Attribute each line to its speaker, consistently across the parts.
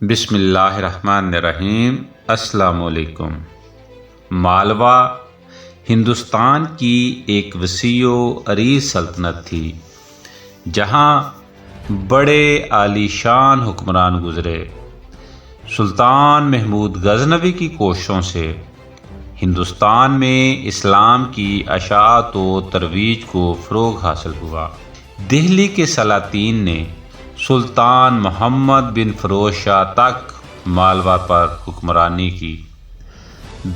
Speaker 1: بسم اللہ الرحمن الرحیم۔ السلام علیکم۔ مالوا ہندوستان کی ایک وسیع و عریض سلطنت تھی جہاں بڑے عالی شان حکمران گزرے۔ سلطان محمود غزنوی کی کوششوں سے ہندوستان میں اسلام کی اشاعت و ترویج کو فروغ حاصل ہوا۔ دہلی کے سلاطین نے سلطان محمد بن فیروز شاہ تک مالوا پر حکمرانی کی۔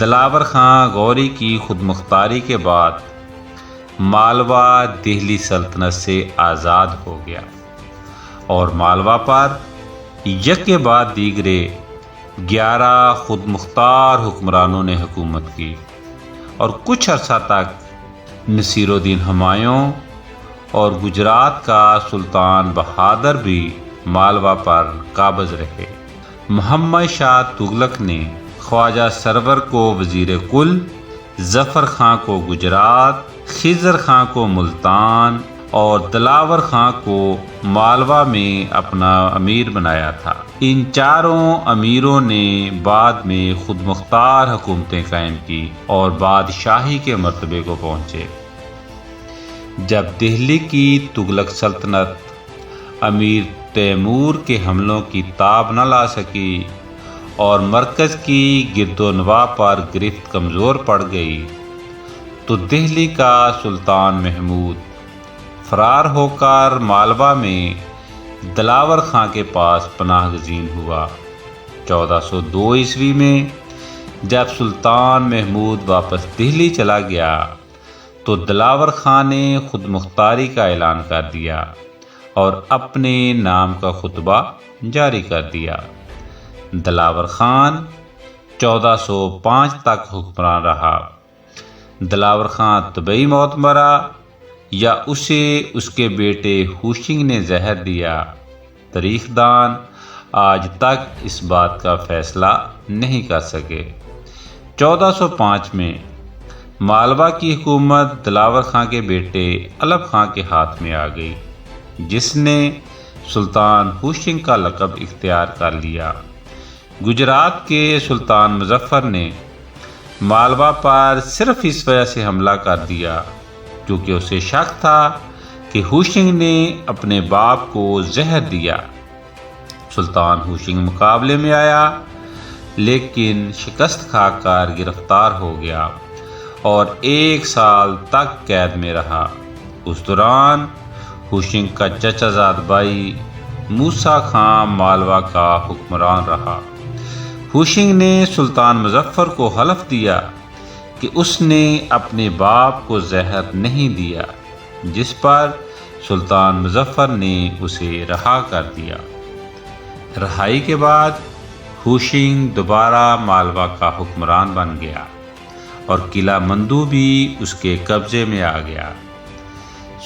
Speaker 1: دلاور خان غوری کی خود مختاری کے بعد مالوا دہلی سلطنت سے آزاد ہو گیا اور مالوا پر یکے بعد دیگرے 11 خود مختار حکمرانوں نے حکومت کی اور کچھ عرصہ تک نصیر الدین ہمایوں اور گجرات کا سلطان بہادر بھی مالوا پر قابض رہے۔ محمد شاہ تغلق نے خواجہ سرور کو وزیر کل، ظفر خان کو گجرات، خضر خان کو ملتان اور دلاور خان کو مالوا میں اپنا امیر بنایا تھا۔ ان چاروں امیروں نے بعد میں خود مختار حکومتیں قائم کی اور بادشاہی کے مرتبے کو پہنچے۔ جب دہلی کی تغلق سلطنت امیر تیمور کے حملوں کی تاب نہ لا سکی اور مرکز کی گرد و نواح پر گرفت کمزور پڑ گئی تو دہلی کا سلطان محمود فرار ہو کر مالوا میں دلاور خان کے پاس پناہ گزین ہوا۔ 1402 عیسوی میں جب سلطان محمود واپس دہلی چلا گیا تو دلاور خان نے خود مختاری کا اعلان کر دیا اور اپنے نام کا خطبہ جاری کر دیا۔ دلاور خان 1405 تک حکمران رہا۔ دلاور خان طبعی موت مرا یا اسے اس کے بیٹے ہوشنگ نے زہر دیا، تاریخ دان آج تک اس بات کا فیصلہ نہیں کر سکے۔ 1405 میں مالوا کی حکومت دلاور خان کے بیٹے علب خان کے ہاتھ میں آ گئی، جس نے سلطان ہوشنگ کا لقب اختیار کر لیا۔ گجرات کے سلطان مظفر نے مالوا پر صرف اس وجہ سے حملہ کر دیا کیونکہ اسے شک تھا کہ ہوشنگ نے اپنے باپ کو زہر دیا۔ سلطان ہوشنگ مقابلے میں آیا لیکن شکست کھا کر گرفتار ہو گیا اور 1 سال تک قید میں رہا۔ اس دوران ہوشنگ کا چچا زاد بھائی موسیٰ خان مالوا کا حکمران رہا۔ ہوشنگ نے سلطان مظفر کو حلف دیا کہ اس نے اپنے باپ کو زہر نہیں دیا، جس پر سلطان مظفر نے اسے رہا کر دیا۔ رہائی کے بعد ہوشنگ دوبارہ مالوا کا حکمران بن گیا اور قلعہ مندو بھی اس کے قبضے میں آ گیا۔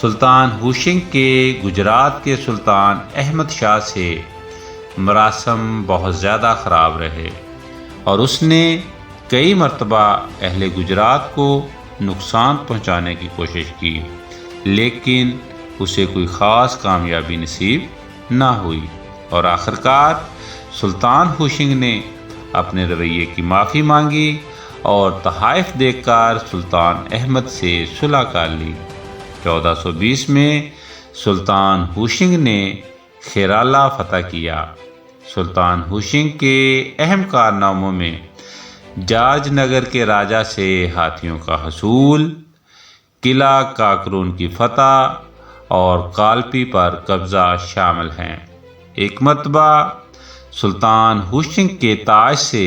Speaker 1: سلطان ہوشنگ کے گجرات کے سلطان احمد شاہ سے مراسم بہت زیادہ خراب رہے اور اس نے کئی مرتبہ اہل گجرات کو نقصان پہنچانے کی کوشش کی، لیکن اسے کوئی خاص کامیابی نصیب نہ ہوئی اور آخرکار سلطان ہوشنگ نے اپنے رویے کی معافی مانگی اور تحائف دے کر سلطان احمد سے صلح کر لی۔ 1420 میں سلطان ہوشنگ نے خیرالہ فتح کیا۔ سلطان ہوشنگ کے اہم کارناموں میں جارج نگر کے راجا سے ہاتھیوں کا حصول، قلعہ کاکرون کی فتح اور کالپی پر قبضہ شامل ہیں۔ ایک مرتبہ سلطان ہوشنگ کے تاج سے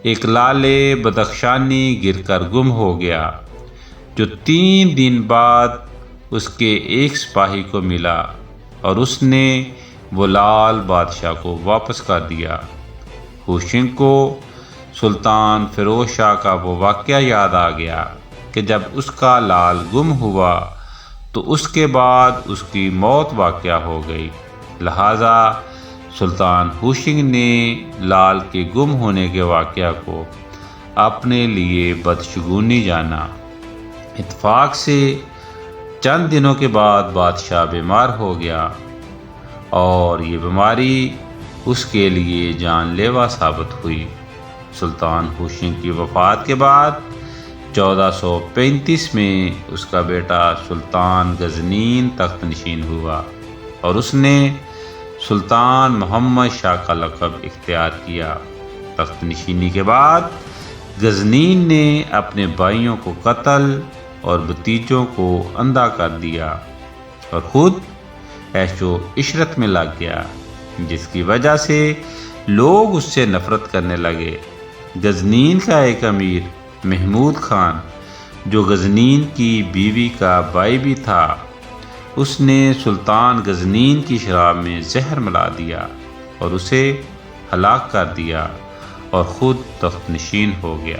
Speaker 1: ایک لال بدخشانی گر کر گم ہو گیا، جو 3 دن بعد اس کے ایک سپاہی کو ملا اور اس نے وہ لال بادشاہ کو واپس کر دیا۔ ہوشنگ کو سلطان فیروز شاہ کا وہ واقعہ یاد آ گیا کہ جب اس کا لال گم ہوا تو اس کے بعد اس کی موت واقع ہو گئی، لہذا سلطان ہوشنگ نے لال کے گم ہونے کے واقعہ کو اپنے لیے بدشگونی جانا۔ اتفاق سے چند دنوں کے بعد بادشاہ بیمار ہو گیا اور یہ بیماری اس کے لیے جان لیوا ثابت ہوئی۔ سلطان ہوشنگ کی وفات کے بعد 1435 میں اس کا بیٹا سلطان غزنین تخت نشین ہوا اور اس نے سلطان محمد شاہ کا لقب اختیار کیا۔ تخت نشینی کے بعد غزنین نے اپنے بھائیوں کو قتل اور بھتیجوں کو اندھا کر دیا اور خود عیش و عشرت میں لگ گیا، جس کی وجہ سے لوگ اس سے نفرت کرنے لگے۔ غزنین کا ایک امیر محمود خان، جو غزنین کی بیوی کا بھائی بھی تھا، اس نے سلطان غزنین کی شراب میں زہر ملا دیا اور اسے ہلاک کر دیا اور خود تخت نشین ہو گیا۔